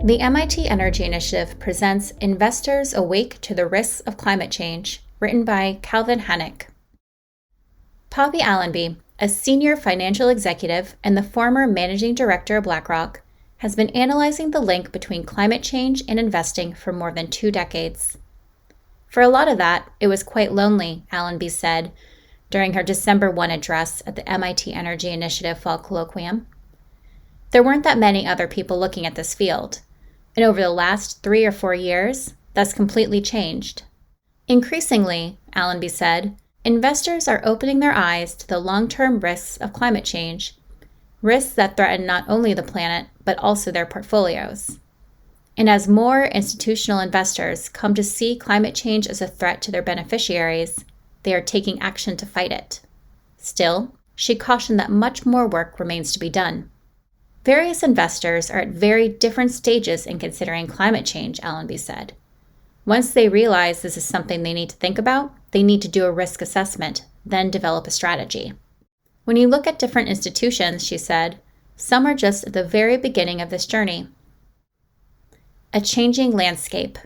The MIT Energy Initiative presents Investors Awake to the Risks of Climate Change, written by Calvin Hannock. Poppy Allonby, a senior financial executive and the former managing director of BlackRock, has been analyzing the link between climate change and investing for more than 2 decades. For a lot of that, it was quite lonely, Allonby said during her December 1 address at the MIT Energy Initiative Fall Colloquium. There weren't that many other people looking at this field, and over the last 3 or 4 years, that's completely changed. Increasingly, Allonby said, investors are opening their eyes to the long-term risks of climate change, risks that threaten not only the planet, but also their portfolios. And as more institutional investors come to see climate change as a threat to their beneficiaries, they are taking action to fight it. Still, she cautioned that much more work remains to be done. Various investors are at very different stages in considering climate change, Allonby said. Once they realize this is something they need to think about, they need to do a risk assessment, then develop a strategy. When you look at different institutions, she said, some are just at the very beginning of this journey. A changing landscape.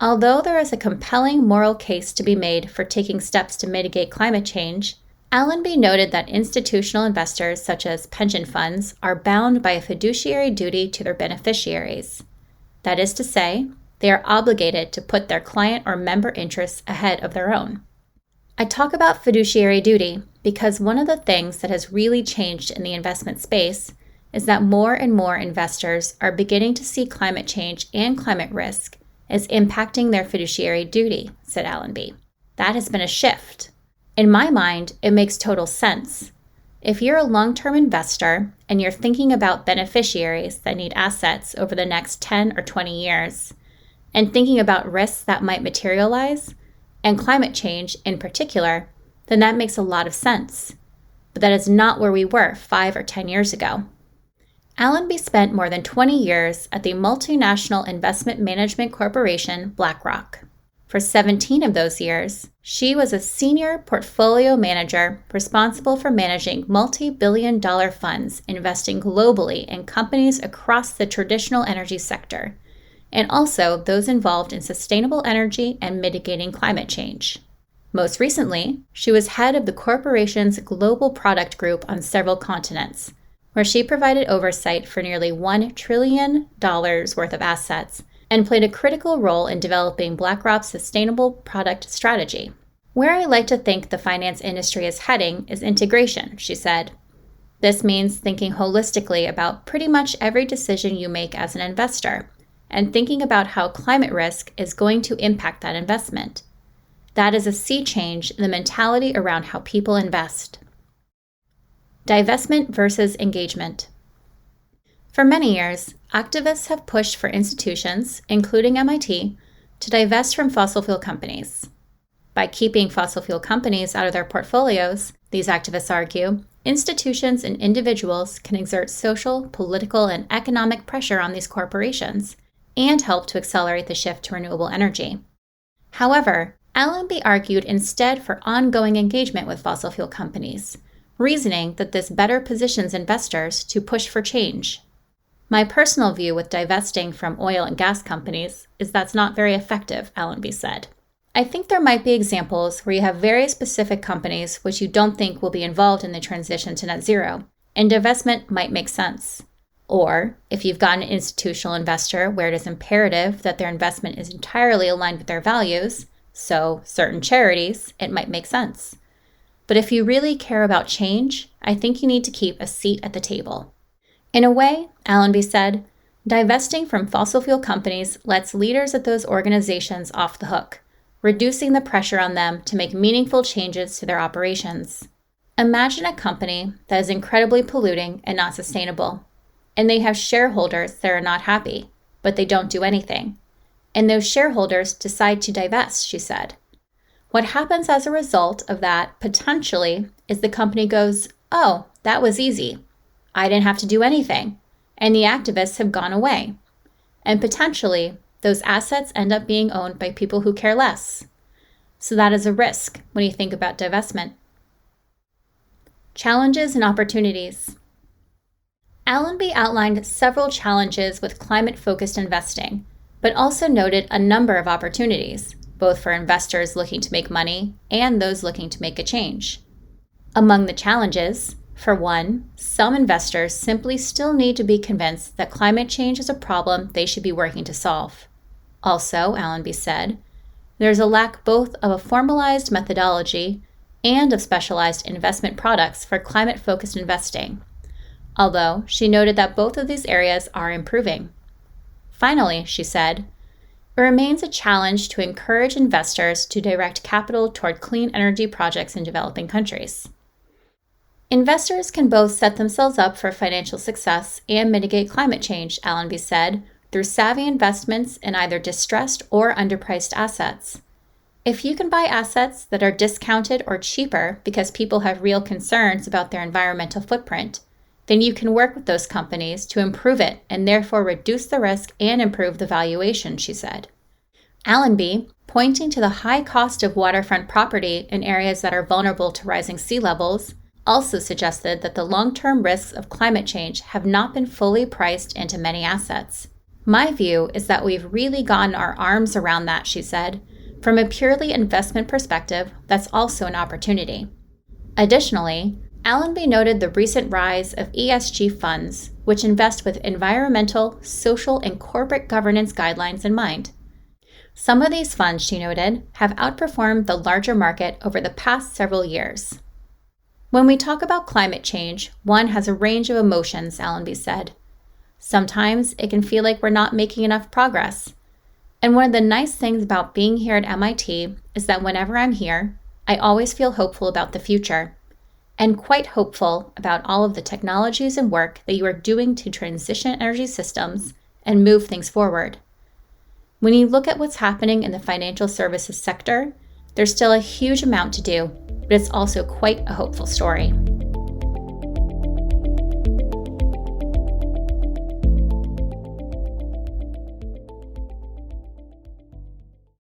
Although there is a compelling moral case to be made for taking steps to mitigate climate change, Allonby noted that institutional investors such as pension funds are bound by a fiduciary duty to their beneficiaries. That is to say, they are obligated to put their client or member interests ahead of their own. I talk about fiduciary duty because one of the things that has really changed in the investment space is that more and more investors are beginning to see climate change and climate risk as impacting their fiduciary duty, said Allonby. That has been a shift. In my mind, it makes total sense. If you're a long-term investor and you're thinking about beneficiaries that need assets over the next 10 or 20 years, and thinking about risks that might materialize, and climate change in particular, then that makes a lot of sense. But that is not where we were 5 or 10 years ago. Allonby spent more than 20 years at the multinational investment management corporation BlackRock. For 17 of those years, she was a senior portfolio manager responsible for managing multi-billion-dollar funds investing globally in companies across the traditional energy sector, and also those involved in sustainable energy and mitigating climate change. Most recently, she was head of the corporation's global product group on several continents, where she provided oversight for nearly $1 trillion worth of assets and played a critical role in developing BlackRock's sustainable product strategy. Where I like to think the finance industry is heading is integration, she said. This means thinking holistically about pretty much every decision you make as an investor, and thinking about how climate risk is going to impact that investment. That is a sea change in the mentality around how people invest. Divestment versus engagement. For many years, activists have pushed for institutions, including MIT, to divest from fossil fuel companies. By keeping fossil fuel companies out of their portfolios, these activists argue, institutions and individuals can exert social, political, and economic pressure on these corporations and help to accelerate the shift to renewable energy. However, Allonby argued instead for ongoing engagement with fossil fuel companies, reasoning that this better positions investors to push for change. My personal view with divesting from oil and gas companies is that's not very effective, Allonby said. I think there might be examples where you have very specific companies which you don't think will be involved in the transition to net zero, and divestment might make sense. Or, if you've got an institutional investor where it is imperative that their investment is entirely aligned with their values, so certain charities, it might make sense. But if you really care about change, I think you need to keep a seat at the table. In a way, Allonby said, divesting from fossil fuel companies lets leaders at those organizations off the hook, reducing the pressure on them to make meaningful changes to their operations. Imagine a company that is incredibly polluting and not sustainable, and they have shareholders that are not happy, but they don't do anything. And those shareholders decide to divest, she said. What happens as a result of that, potentially, is the company goes, oh, that was easy. I didn't have to do anything, and the activists have gone away. And potentially, those assets end up being owned by people who care less. So that is a risk when you think about divestment. Challenges and opportunities. Allonby outlined several challenges with climate-focused investing, but also noted a number of opportunities, both for investors looking to make money and those looking to make a change. Among the challenges, for one, some investors simply still need to be convinced that climate change is a problem they should be working to solve. Also, Allonby said, there's a lack both of a formalized methodology and of specialized investment products for climate-focused investing, although she noted that both of these areas are improving. Finally, she said, it remains a challenge to encourage investors to direct capital toward clean energy projects in developing countries. Investors can both set themselves up for financial success and mitigate climate change, Allonby said, through savvy investments in either distressed or underpriced assets. If you can buy assets that are discounted or cheaper because people have real concerns about their environmental footprint, then you can work with those companies to improve it and therefore reduce the risk and improve the valuation, she said. Allonby, pointing to the high cost of waterfront property in areas that are vulnerable to rising sea levels, also suggested that the long-term risks of climate change have not been fully priced into many assets. My view is that we've really gotten our arms around that, she said. From a purely investment perspective, that's also an opportunity. Additionally, Allonby noted the recent rise of ESG funds, which invest with environmental, social, and corporate governance guidelines in mind. Some of these funds, she noted, have outperformed the larger market over the past several years. When we talk about climate change, one has a range of emotions, Allonby said. Sometimes it can feel like we're not making enough progress. And one of the nice things about being here at MIT is that whenever I'm here, I always feel hopeful about the future, and quite hopeful about all of the technologies and work that you are doing to transition energy systems and move things forward. When you look at what's happening in the financial services sector, there's still a huge amount to do, but it's also quite a hopeful story.